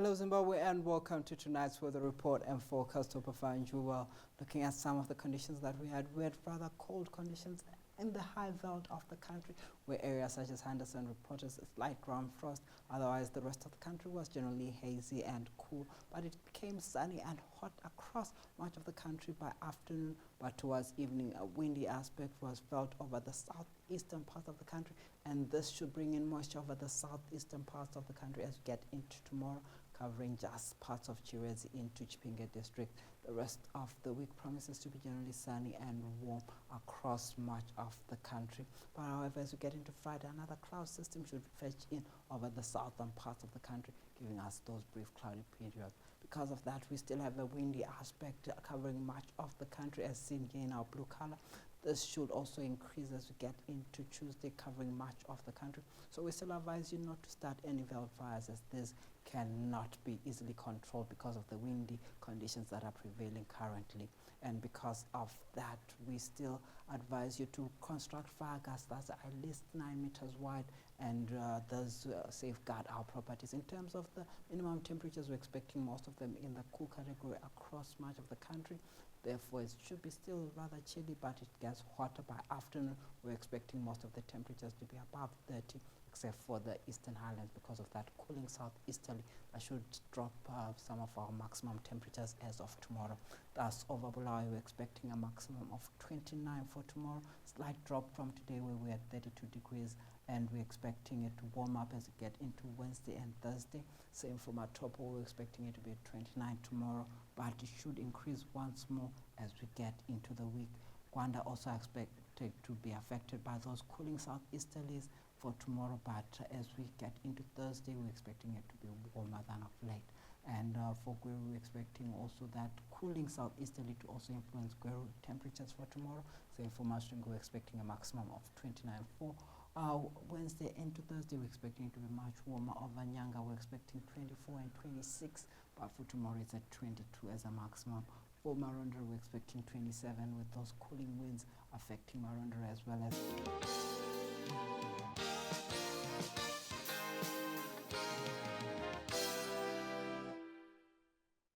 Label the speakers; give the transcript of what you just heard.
Speaker 1: Hello Zimbabwe and welcome to tonight's weather report and forecast. Hope I find you well. Looking at some of the conditions that we had rather cold conditions in the high veld of the country, where areas such as Henderson reported slight ground frost. Otherwise, the rest of the country was generally hazy and cool, but it became sunny and hot across much of the country by afternoon. But towards evening, a windy aspect was felt over the southeastern part of the country, and this should bring in moisture over the southeastern parts of the country as we get into tomorrow, covering just parts of Chirezi into Chipinge district. The rest of the week promises to be generally sunny and warm across much of the country. But however, as we get into Friday, another cloud system should fetch in over the southern parts of the country, giving us those brief cloudy periods. Because of that, we still have a windy aspect covering much of the country as seen here in our blue color. This should also increase as we get into Tuesday, covering much of the country. So we still advise you not to start any veld fires, as this cannot be easily controlled because of the windy conditions that are prevailing currently. And because of that, we still advise you to construct fire gas that's at least 9 meters wide and thus safeguard our properties. In terms of the minimum temperatures, we're expecting most of them in the cool category across much of the country. Therefore, it should be still rather chilly, but it gets hotter by afternoon. We're expecting most of the temperatures to be above 30, except for the eastern highlands because of that cooling southeasterly. That should drop some of our maximum temperatures as of tomorrow. Thus, over Bulawayo, we're expecting a maximum of 29 for tomorrow. Slight drop from today where we're at 32 degrees, and we're expecting it to warm up as we get into Wednesday and Thursday. Same for Matopo, we're expecting it to be at 29 tomorrow, but it should increase once more as we get into the week. Gwanda also expected to be affected by those cooling southeasterlies for tomorrow, but as we get into Thursday, we're expecting it to be warmer than of late. And for Gweru, we're expecting also that cooling southeasterly to also influence Gweru temperatures for tomorrow. Same for Masvingo, we're expecting a maximum of 29 for Wednesday into Thursday. We're expecting it to be much warmer. Over Nyanga, we're expecting 24 and 26, but for tomorrow it's at 22 as a maximum. For Marondera, we're expecting 27 with those cooling winds affecting Marondera as well as